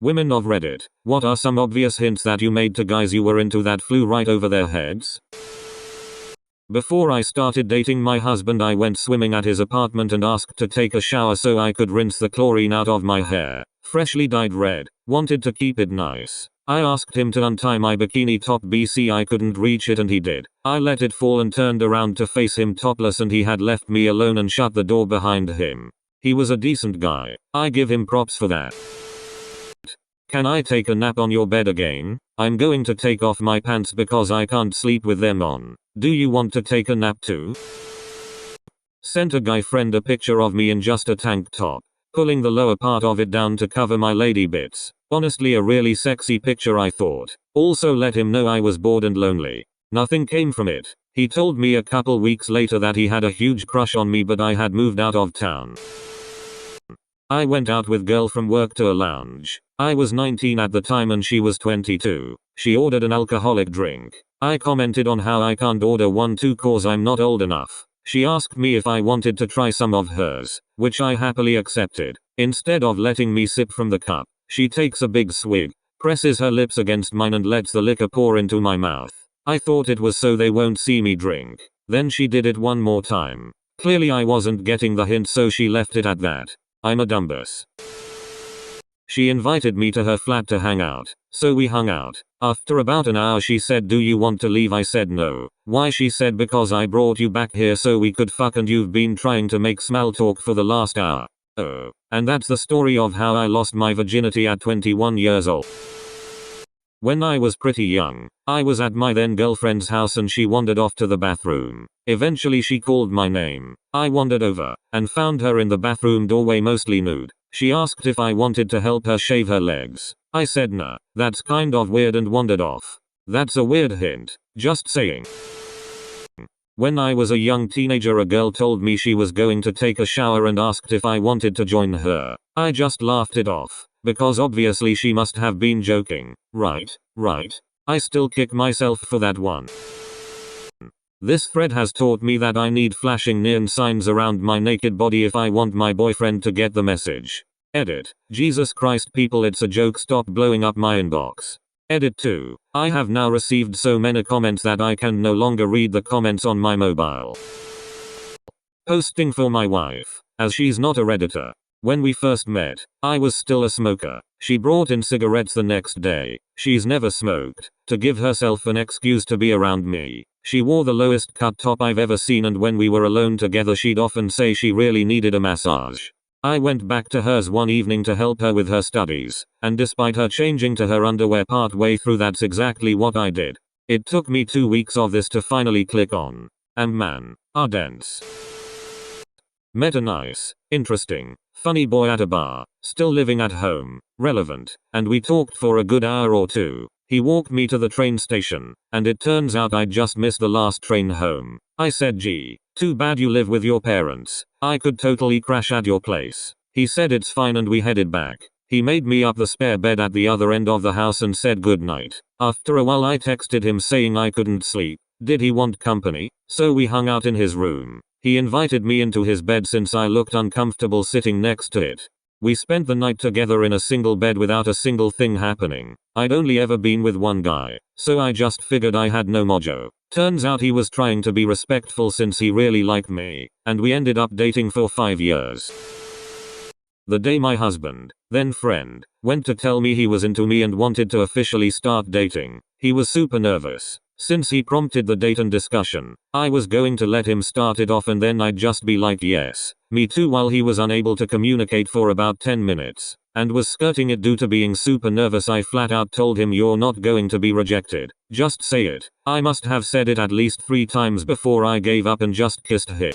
Women of Reddit, what are some obvious hints that you made to guys you were into that flew right over their heads? Before I started dating my husband, I went swimming at his apartment and asked to take a shower so I could rinse the chlorine out of my hair. Freshly dyed red. Wanted to keep it nice. I asked him to untie my bikini top BC. I couldn't reach it and he did. I let it fall and turned around to face him topless and he had left me alone and shut the door behind him. He was a decent guy. I give him props for that. Can I take a nap on your bed again? I'm going to take off my pants because I can't sleep with them on. Do you want to take a nap too? Sent a guy friend a picture of me in just a tank top, pulling the lower part of it down to cover my lady bits. Honestly, a really sexy picture, I thought. Also let him know I was bored and lonely. Nothing came from it. He told me a couple weeks later that he had a huge crush on me but I had moved out of town. I went out with girl from work to a lounge. I was 19 at the time and she was 22. She ordered an alcoholic drink. I commented on how I can't order one too cause I'm not old enough. She asked me if I wanted to try some of hers, which I happily accepted. Instead of letting me sip from the cup, she takes a big swig, presses her lips against mine and lets the liquor pour into my mouth. I thought it was so they won't see me drink. Then she did it one more time. Clearly I wasn't getting the hint, so she left it at that. I'm a dumbass. She invited me to her flat to hang out, so we hung out. After about an hour she said, "Do you want to leave?" I said no. Why? She said, "Because I brought you back here so we could fuck and you've been trying to make small talk for the last hour." Oh. And that's the story of how I lost my virginity at 21 years old. When I was pretty young, I was at my then girlfriend's house and she wandered off to the bathroom. Eventually she called my name. I wandered over and found her in the bathroom doorway mostly nude. She asked if I wanted to help her shave her legs. I said nah, that's kind of weird, and wandered off. That's a weird hint. Just saying. When I was a young teenager, a girl told me she was going to take a shower and asked if I wanted to join her. I just laughed it off, because obviously she must have been joking. Right. I still kick myself for that one. This thread has taught me that I need flashing neon signs around my naked body if I want my boyfriend to get the message. Edit. Jesus Christ people, it's a joke, stop blowing up my inbox. Edit 2. I have now received so many comments that I can no longer read the comments on my mobile. Posting for my wife, as she's not a Redditor. When we first met, I was still a smoker. She brought in cigarettes the next day. She's never smoked, to give herself an excuse to be around me. She wore the lowest cut top I've ever seen, and when we were alone together she'd often say she really needed a massage. I went back to hers one evening to help her with her studies, and despite her changing to her underwear part way through, that's exactly what I did. It took me 2 weeks of this to finally click on. And man, are dense. Met a nice, interesting, funny boy at a bar, still living at home, relevant, and we talked for a good hour or two. He walked me to the train station, and it turns out I just missed the last train home. I said, "Gee, too bad you live with your parents. I could totally crash at your place." He said it's fine and we headed back. He made me up the spare bed at the other end of the house and said goodnight. After a while I texted him saying I couldn't sleep. Did he want company? So we hung out in his room. He invited me into his bed since I looked uncomfortable sitting next to it. We spent the night together in a single bed without a single thing happening. I'd only ever been with one guy, so I just figured I had no mojo. Turns out he was trying to be respectful since he really liked me, and we ended up dating for 5 years. The day my husband, then friend, went to tell me he was into me and wanted to officially start dating, he was super nervous. Since he prompted the date and discussion, I was going to let him start it off and then I'd just be like yes, me too, while he was unable to communicate for about 10 minutes, and was skirting it due to being super nervous. I flat out told him, "You're not going to be rejected. Just say it." I must have said it at least 3 times before I gave up and just kissed him.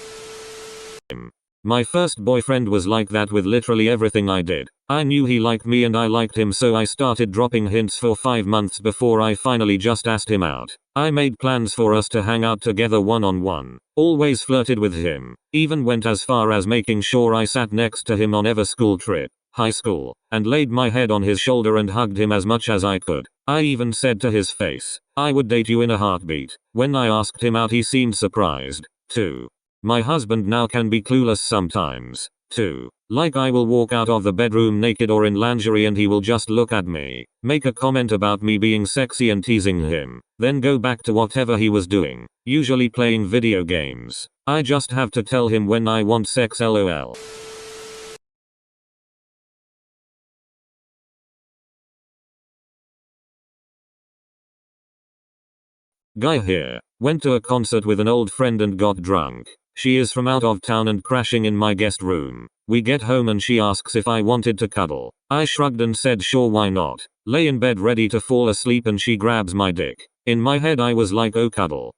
My first boyfriend was like that with literally everything I did. I knew he liked me and I liked him, so I started dropping hints for 5 months before I finally just asked him out. I made plans for us to hang out together one-on-one. Always flirted with him. Even went as far as making sure I sat next to him on every school trip, high school, and laid my head on his shoulder and hugged him as much as I could. I even said to his face, "I would date you in a heartbeat." When I asked him out he seemed surprised, too. My husband now can be clueless sometimes. 2. Like I will walk out of the bedroom naked or in lingerie and he will just look at me, make a comment about me being sexy and teasing him, then go back to whatever he was doing, usually playing video games. I just have to tell him when I want sex, lol. Guy here. Went to a concert with an old friend and got drunk. She is from out of town and crashing in my guest room. We get home and she asks if I wanted to cuddle. I shrugged and said sure, why not. Lay in bed ready to fall asleep and she grabs my dick. In my head I was like, oh cuddle.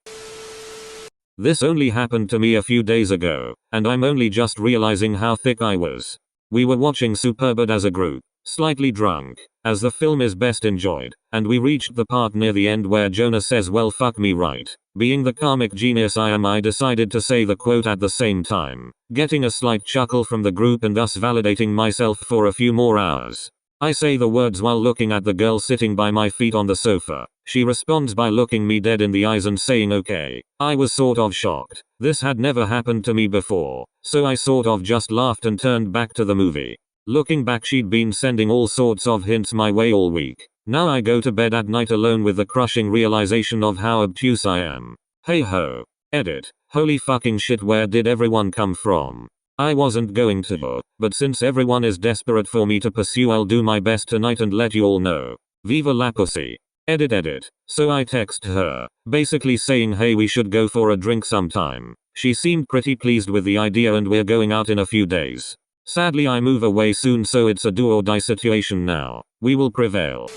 This only happened to me a few days ago, and I'm only just realizing how thick I was. We were watching Superbad as a group, slightly drunk, as the film is best enjoyed, and we reached the part near the end where Jonah says well fuck me right. Being the karmic genius I am, I decided to say the quote at the same time, getting a slight chuckle from the group and thus validating myself for a few more hours. I say the words while looking at the girl sitting by my feet on the sofa. She responds by looking me dead in the eyes and saying okay. I was sort of shocked. This had never happened to me before, so I sort of just laughed and turned back to the movie. Looking back, she'd been sending all sorts of hints my way all week. Now I go to bed at night alone with the crushing realization of how obtuse I am. Hey ho. Edit. Holy fucking shit, where did everyone come from? I wasn't going to, but since everyone is desperate for me to pursue, I'll do my best tonight and let you all know. Viva la pussy. Edit. So I text her, basically saying hey, we should go for a drink sometime. She seemed pretty pleased with the idea and we're going out in a few days. Sadly I move away soon, so it's a do or die situation now. We will prevail.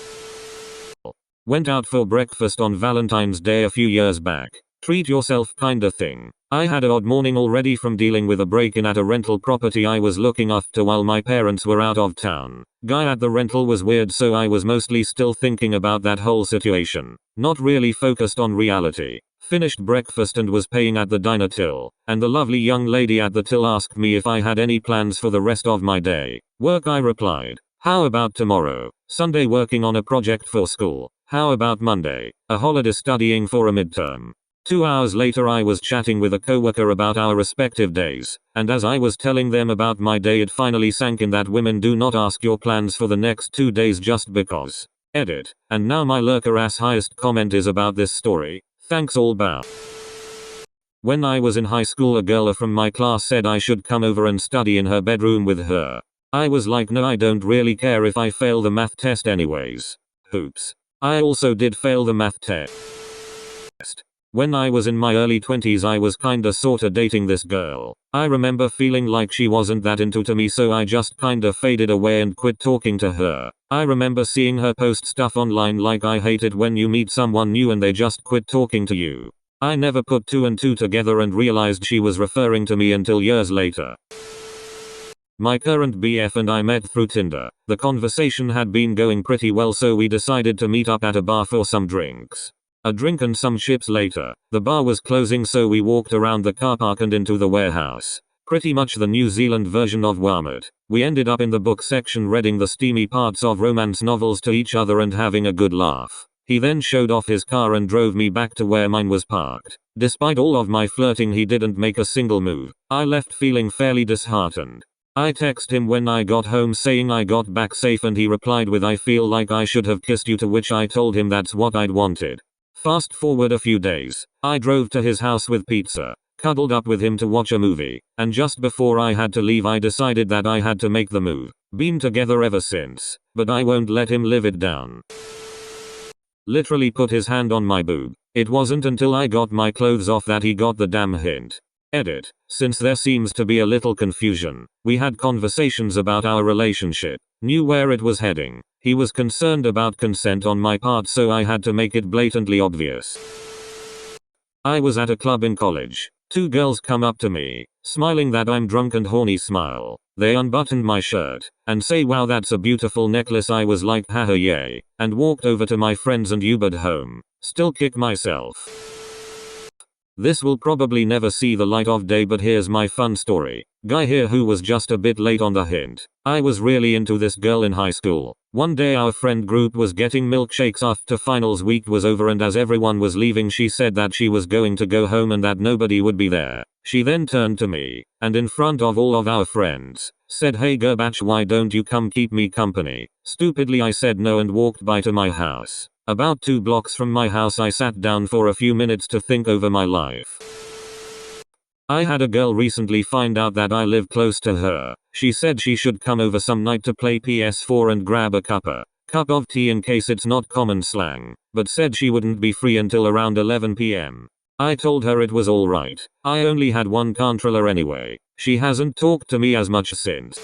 Went out for breakfast on Valentine's Day a few years back. Treat yourself kinda thing. I had a odd morning already from dealing with a break-in at a rental property I was looking after while my parents were out of town. Guy at the rental was weird, so I was mostly still thinking about that whole situation. Not really focused on reality. Finished breakfast and was paying at the diner till, and the lovely young lady at the till asked me if I had any plans for the rest of my day. Work, I replied. How about tomorrow? Sunday working on a project for school. How about Monday? A holiday studying for a midterm. 2 hours later I was chatting with a coworker about our respective days, and as I was telling them about my day it finally sank in that women do not ask your plans for the next 2 days just because. Edit. And now my lurker ass highest comment is about this story. Thanks all bow. When I was in high school, a girl from my class said I should come over and study in her bedroom with her. I was like, no, I don't really care if I fail the math test anyways. Oops. I also did fail the math test. When I was in my early 20s I was kinda sorta dating this girl. I remember feeling like she wasn't that into me, so I just kinda faded away and quit talking to her. I remember seeing her post stuff online like I hate it when you meet someone new and they just quit talking to you. I never put 2 and 2 together and realized she was referring to me until years later. My current BF and I met through Tinder. The conversation had been going pretty well, so we decided to meet up at a bar for some drinks. A drink and some chips later, the bar was closing, so we walked around the car park and into the warehouse. Pretty much the New Zealand version of Walmart. We ended up in the book section reading the steamy parts of romance novels to each other and having a good laugh. He then showed off his car and drove me back to where mine was parked. Despite all of my flirting, he didn't make a single move. I left feeling fairly disheartened. I texted him when I got home saying I got back safe, and he replied with I feel like I should have kissed you, to which I told him that's what I'd wanted. Fast forward a few days. I drove to his house with pizza, cuddled up with him to watch a movie, and just before I had to leave I decided that I had to make the move. Been together ever since, but I won't let him live it down. Literally put his hand on my boob. It wasn't until I got my clothes off that he got the damn hint. Edit. Since there seems to be a little confusion, we had conversations about our relationship, knew where it was heading. He was concerned about consent on my part, so I had to make it blatantly obvious. I was at a club in college. 2 girls come up to me, smiling that I'm drunk and horny smile. They unbuttoned my shirt, and say wow that's a beautiful necklace. I was like haha yay, and walked over to my friends and Ubered home. Still kick myself. This will probably never see the light of day, but here's my fun story. Guy here who was just a bit late on the hint. I was really into this girl in high school. One day our friend group was getting milkshakes after finals week was over, and as everyone was leaving she said that she was going to go home and that nobody would be there. She then turned to me, and in front of all of our friends, said, "Hey Gerbatch, why don't you come keep me company?" Stupidly I said no and walked by to my house. About 2 blocks from my house I sat down for a few minutes to think over my life. I had a girl recently find out that I live close to her. She said she should come over some night to play PS4 and grab a cup of tea in case it's not common slang, but said she wouldn't be free until around 11 p.m. I told her it was alright. I only had one controller anyway. She hasn't talked to me as much since.